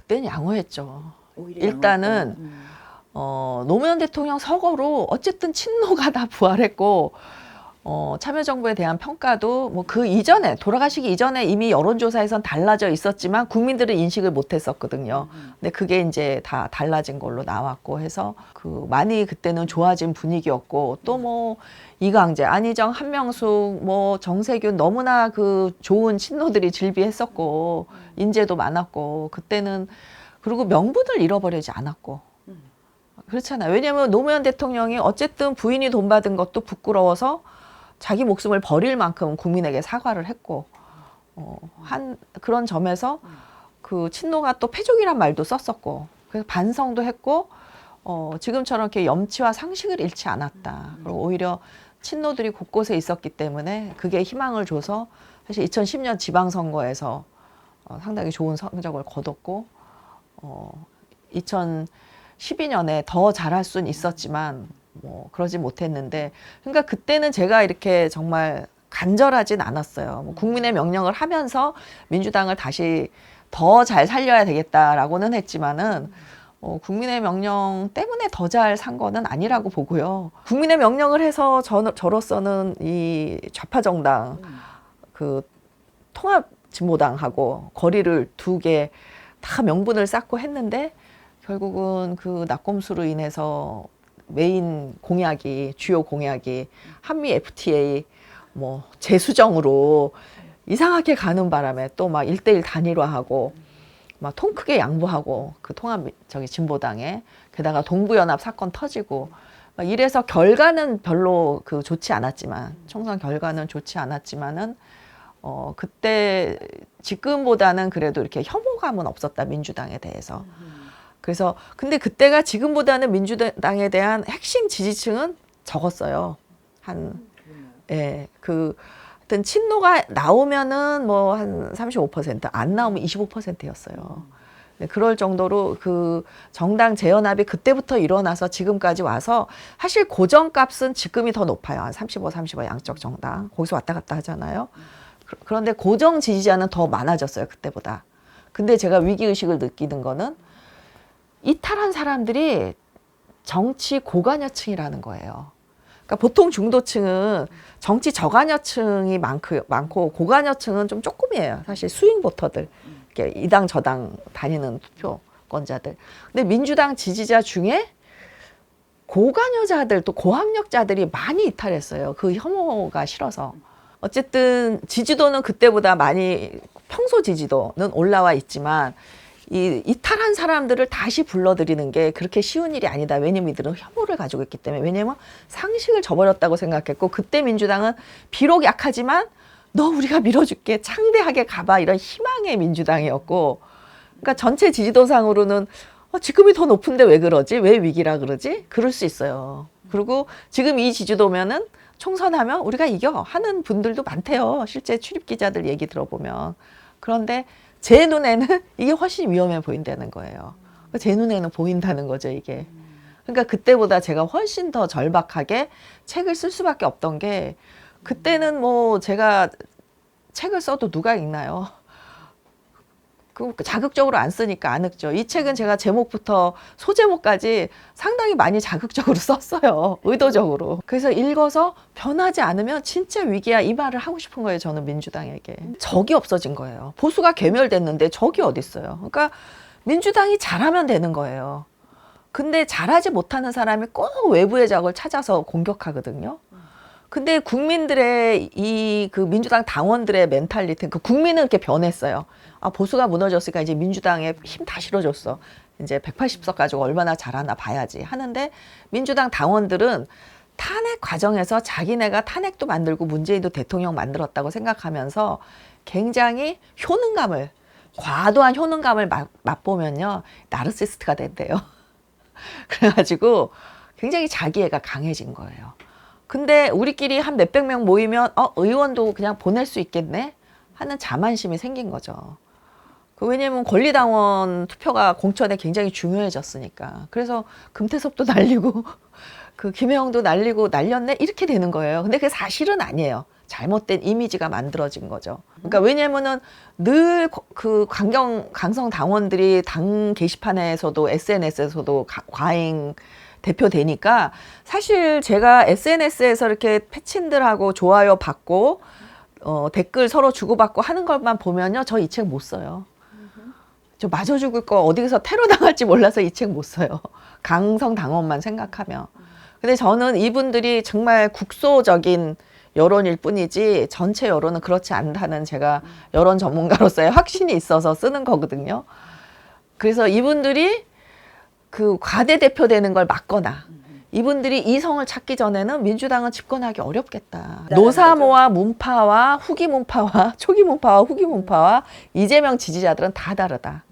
그때는 양호했죠. 오히려 일단은 양호했구나. 노무현 대통령 서거로 어쨌든 친노가 다 부활했고 참여정부에 대한 평가도 뭐 그 이전에 돌아가시기 이전에 이미 여론조사에선 달라져 있었지만 국민들은 인식을 못했었거든요. 근데 그게 이제 다 달라진 걸로 나왔고 해서 그 많이 그때는 좋아진 분위기였고 또 뭐 이광재, 안희정, 한명숙, 뭐 정세균 너무나 그 좋은 친노들이 질비했었고 인재도 많았고 그때는 그리고 명분을 잃어버리지 않았고 그렇잖아요. 왜냐하면 노무현 대통령이 어쨌든 부인이 돈 받은 것도 부끄러워서 자기 목숨을 버릴 만큼 국민에게 사과를 했고 한 그런 점에서 그 친노가 또 패족이란 말도 썼었고 그래서 반성도 했고 지금처럼 이렇게 염치와 상식을 잃지 않았다. 그리고 오히려 친노들이 곳곳에 있었기 때문에 그게 희망을 줘서 사실 2010년 지방선거에서 상당히 좋은 성적을 거뒀고 2012년에 더 잘할 수는 있었지만 뭐 그러지 못했는데 그러니까 그때는 제가 이렇게 정말 간절하진 않았어요. 뭐 국민의 명령을 하면서 민주당을 다시 더 잘 살려야 되겠다라고는 했지만은 국민의 명령 때문에 더 잘 산 거는 아니라고 보고요. 국민의 명령을 해서 저로서는 이 좌파 정당 그 통합진보당하고 거리를 두게 다 명분을 쌓고 했는데 결국은 그 낙곰수로 인해서 메인 공약이 주요 공약이 한미 FTA 뭐 재수정으로 이상하게 가는 바람에 또 막 1대1 단일화하고 막 통 크게 양보하고 그 통합 저기 진보당에 게다가 동부연합 사건 터지고 막 이래서 결과는 별로 그 좋지 않았지만 총선 결과는 좋지 않았지만은 그때 지금보다는 그래도 이렇게 혐오감은 없었다 민주당에 대해서. 그래서 근데 그때가 지금보다는 민주당에 대한 핵심 지지층은 적었어요. 예, 하여튼 친노가 나오면은 뭐 한 35%, 안 나오면 25%였어요. 그럴 정도로 그 정당 재연합이 그때부터 일어나서 지금까지 와서 사실 고정값은 지금이 더 높아요. 한 35, 35 양쪽 정당. 거기서 왔다 갔다 하잖아요. 그런데 고정 지지자는 더 많아졌어요. 그때보다. 근데 제가 위기의식을 느끼는 거는 이탈한 사람들이 정치 고관여층이라는 거예요. 그러니까 보통 중도층은 정치 저관여층이 많고 고관여층은 좀 조금이에요. 사실 스윙 보터들, 이렇게 이당 저당 다니는 투표권자들. 근데 민주당 지지자 중에 고관여자들 또 고학력자들이 많이 이탈했어요. 그 혐오가 싫어서. 어쨌든 지지도는 그때보다 많이 평소 지지도는 올라와 있지만 이 이탈한 사람들을 다시 불러들이는 게 그렇게 쉬운 일이 아니다. 왜냐면 이들은 혐오를 가지고 있기 때문에. 왜냐면 상식을 저버렸다고 생각했고 그때 민주당은 비록 약하지만 너 우리가 밀어줄게. 창대하게 가봐. 이런 희망의 민주당이었고 그러니까 전체 지지도상으로는 지금이 더 높은데 왜 그러지? 왜 위기라 그러지? 그럴 수 있어요. 그리고 지금 이 지지도면은 총선하면 우리가 이겨 하는 분들도 많대요. 실제 출입 기자들 얘기 들어보면. 그런데 제 눈에는 이게 훨씬 위험해 보인다는 거예요. 제 눈에는 보인다는 거죠, 이게. 그러니까 그때보다 제가 훨씬 더 절박하게 책을 쓸 수밖에 없던 게 그때는 뭐 제가 책을 써도 누가 읽나요? 그 자극적으로 안 쓰니까 안 읽죠. 이 책은 제가 제목부터 소제목까지 상당히 많이 자극적으로 썼어요. 의도적으로. 그래서 읽어서 변하지 않으면 진짜 위기야 이 말을 하고 싶은 거예요. 저는 민주당에게. 적이 없어진 거예요. 보수가 괴멸됐는데 적이 어디 있어요. 그러니까 민주당이 잘하면 되는 거예요. 근데 잘하지 못하는 사람이 꼭 외부의 적을 찾아서 공격하거든요. 근데 국민들의 그 민주당 당원들의 멘탈리티, 그 국민은 이렇게 변했어요. 보수가 무너졌으니까 이제 민주당에 힘 다 실어줬어. 이제 180석 가지고 얼마나 잘하나 봐야지 하는데 민주당 당원들은 탄핵 과정에서 자기네가 탄핵도 만들고 문재인도 대통령 만들었다고 생각하면서 굉장히 과도한 효능감을 맛보면요. 나르시스트가 된대요. 그래가지고 굉장히 자기애가 강해진 거예요. 근데 우리끼리 한 몇백 명 모이면 의원도 그냥 보낼 수 있겠네 하는 자만심이 생긴 거죠. 왜냐면 권리당원 투표가 공천에 굉장히 중요해졌으니까. 그래서 금태섭도 날리고 그 김혜영도 날리고 날렸네 이렇게 되는 거예요. 근데 그게 사실은 아니에요. 잘못된 이미지가 만들어진 거죠. 그러니까 왜냐면은 늘 그 강성 당원들이 당 게시판에서도 SNS에서도 과잉 대표되니까 사실 제가 SNS에서 이렇게 패친들하고 좋아요 받고 댓글 서로 주고받고 하는 것만 보면요, 저 이 책 못 써요. 저 맞아 죽을 거 어디서 테러 당할지 몰라서 이 책 못 써요. 강성 당원만 생각하면. 근데 저는 이분들이 정말 국소적인 여론일 뿐이지 전체 여론은 그렇지 않다는 제가 여론 전문가로서의 확신이 있어서 쓰는 거거든요. 그래서 이분들이 그 과대 대표되는 걸 막거나 이분들이 이성을 찾기 전에는 민주당은 집권하기 어렵겠다. 노사모와 문파와 후기 문파와 초기 문파와 후기 문파와 이재명 지지자들은 다 다르다.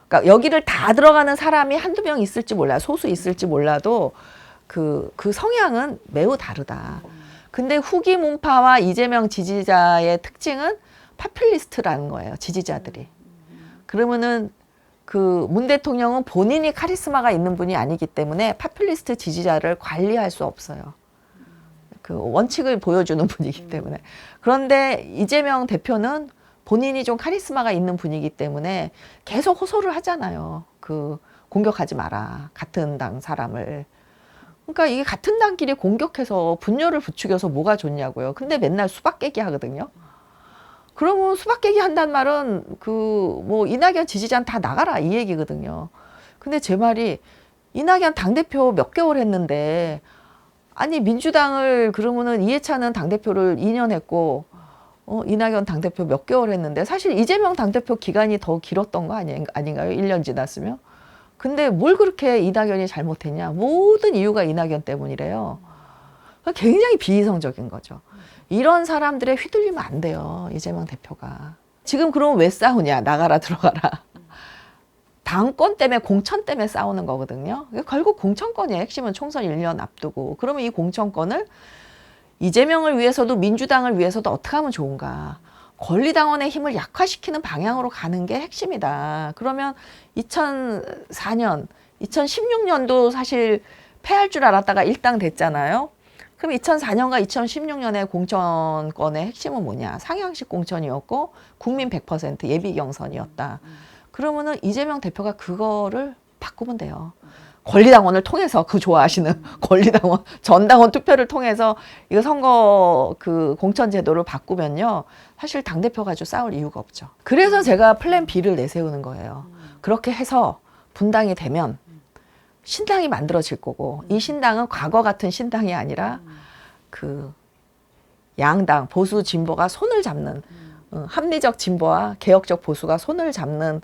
그러니까 여기를 다 들어가는 사람이 한두 명 있을지 몰라요. 소수 있을지 몰라도 그 성향은 매우 다르다. 근데 후기 문파와 이재명 지지자의 특징은 파퓰리스트라는 거예요. 지지자들이. 그러면은 그 문 대통령은 본인이 카리스마가 있는 분이 아니기 때문에 파퓰리스트 지지자를 관리할 수 없어요. 그 원칙을 보여주는 분이기 때문에. 그런데 이재명 대표는 본인이 좀 카리스마가 있는 분이기 때문에 계속 호소를 하잖아요. 그 공격하지 마라. 같은 당 사람을. 그러니까 이게 같은 당끼리 공격해서 분열을 부추겨서 뭐가 좋냐고요. 근데 맨날 수박 깨기 하거든요. 그러면 수박 깨기 한다는 말은 그 뭐 이낙연 지지자는 다 나가라 이 얘기거든요. 근데 제 말이 이낙연 당대표 몇 개월 했는데 아니 민주당을 그러면은 이해찬은 당대표를 2년 했고 이낙연 당대표 몇 개월 했는데 사실 이재명 당대표 기간이 더 길었던 거 아닌가요? 1년 지났으면. 근데 뭘 그렇게 이낙연이 잘못했냐. 모든 이유가 이낙연 때문이래요. 굉장히 비이성적인 거죠. 이런 사람들에 휘둘리면 안 돼요. 이재명 대표가. 지금 그럼 왜 싸우냐. 나가라 들어가라. 당권 때문에 공천 때문에 싸우는 거거든요. 결국 공천권이에요. 핵심은 총선 1년 앞두고. 그러면 이 공천권을 이재명을 위해서도 민주당을 위해서도 어떻게 하면 좋은가. 권리당원의 힘을 약화시키는 방향으로 가는 게 핵심이다. 그러면 2004년, 2016년도 사실 패할 줄 알았다가 일당됐잖아요. 그럼 2004년과 2016년의 공천권의 핵심은 뭐냐? 상향식 공천이었고 국민 100% 예비 경선이었다. 그러면은 이재명 대표가 그거를 바꾸면 돼요. 권리당원을 통해서 그 좋아하시는 권리당원 전당원 투표를 통해서 이거 선거 그 공천 제도를 바꾸면요. 사실 당대표 가지고 싸울 이유가 없죠. 그래서 제가 플랜 B를 내세우는 거예요. 그렇게 해서 분당이 되면 신당이 만들어질 거고 이 신당은 과거 같은 신당이 아니라 그 양당 보수 진보가 손을 잡는 합리적 진보와 개혁적 보수가 손을 잡는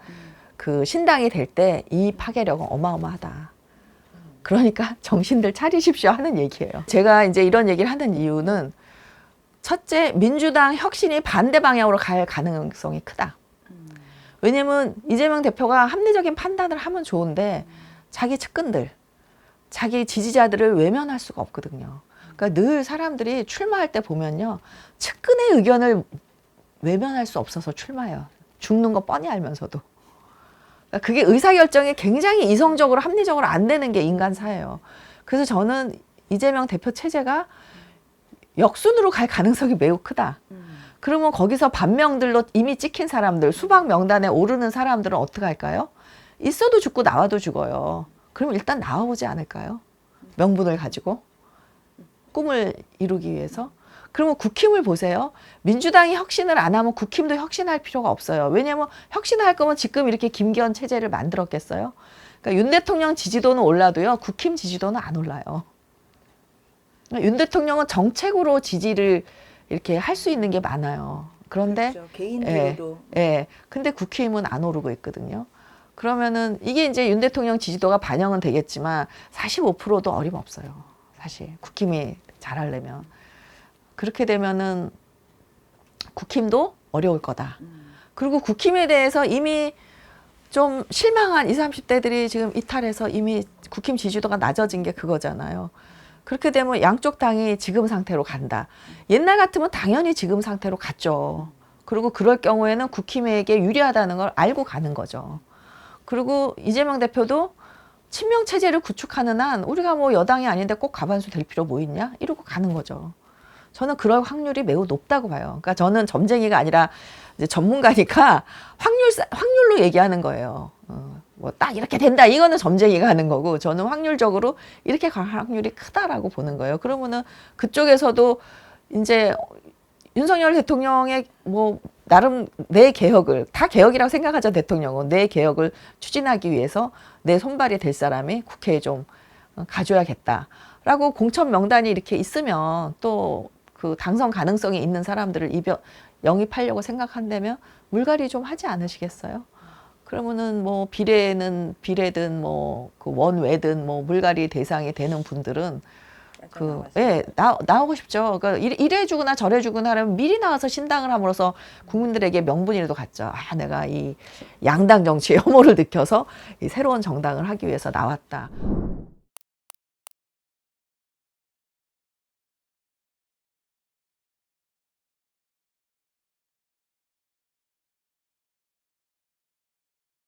그 신당이 될 때 이 파괴력은 어마어마하다. 그러니까 정신들 차리십시오 하는 얘기예요. 제가 이제 이런 얘기를 하는 이유는 첫째, 민주당 혁신이 반대 방향으로 갈 가능성이 크다. 왜냐면 이재명 대표가 합리적인 판단을 하면 좋은데 자기 측근들, 자기 지지자들을 외면할 수가 없거든요. 그러니까 늘 사람들이 출마할 때 보면요. 측근의 의견을 외면할 수 없어서 출마해요. 죽는 거 뻔히 알면서도. 그러니까 그게 의사결정이 굉장히 이성적으로 합리적으로 안 되는 게 인간사예요. 그래서 저는 이재명 대표 체제가 역순으로 갈 가능성이 매우 크다. 그러면 거기서 반명들로 이미 찍힌 사람들, 수박 명단에 오르는 사람들은 어떻게 할까요? 있어도 죽고 나와도 죽어요. 그럼 일단 나와보지 않을까요? 명분을 가지고 꿈을 이루기 위해서. 그러면 국힘을 보세요. 민주당이 혁신을 안 하면 국힘도 혁신할 필요가 없어요. 왜냐하면 혁신할 거면 지금 이렇게 김기현 체제를 만들었겠어요. 그러니까 윤 대통령 지지도는 올라도요. 국힘 지지도는 안 올라요. 윤 대통령은 정책으로 지지를 이렇게 할 수 있는 게 많아요. 그런데 그렇죠. 개인적으로도. 근데 국힘은 안 오르고 있거든요. 그러면은 이게 이제 윤 대통령 지지도가 반영은 되겠지만 45%도 어림없어요. 사실 국힘이 잘하려면. 그렇게 되면은 국힘도 어려울 거다. 그리고 국힘에 대해서 이미 좀 실망한 20, 30대들이 지금 이탈해서 이미 국힘 지지도가 낮아진 게 그거잖아요. 그렇게 되면 양쪽 당이 지금 상태로 간다. 옛날 같으면 당연히 지금 상태로 갔죠. 그리고 그럴 경우에는 국힘에게 유리하다는 걸 알고 가는 거죠. 그리고 이재명 대표도 친명 체제를 구축하는 한 우리가 뭐 여당이 아닌데 꼭 과반수 될 필요 뭐 있냐? 이러고 가는 거죠. 저는 그럴 확률이 매우 높다고 봐요. 그러니까 저는 점쟁이가 아니라 이제 전문가니까 확률로 얘기하는 거예요. 뭐 딱 이렇게 된다. 이거는 점쟁이가 하는 거고 저는 확률적으로 이렇게 갈 확률이 크다라고 보는 거예요. 그러면은 그쪽에서도 이제 윤석열 대통령의 뭐 나름 내 개혁을 다 개혁이라고 생각하죠. 대통령은 내 개혁을 추진하기 위해서 내 손발이 될 사람이 국회에 좀 가줘야겠다라고 공천 명단이 이렇게 있으면 또 그 당선 가능성이 있는 사람들을 영입하려고 생각한다면 물갈이 좀 하지 않으시겠어요? 그러면은 뭐 비례든 뭐 그 원외든 뭐 물갈이 대상이 되는 분들은 나오고 싶죠. 그러니까 이래주거나 저래주거나 하면 미리 나와서 신당을 함으로써 국민들에게 명분이라도 갖죠. 아, 내가 이 양당 정치의 혐오를 느껴서 이 새로운 정당을 하기 위해서 나왔다.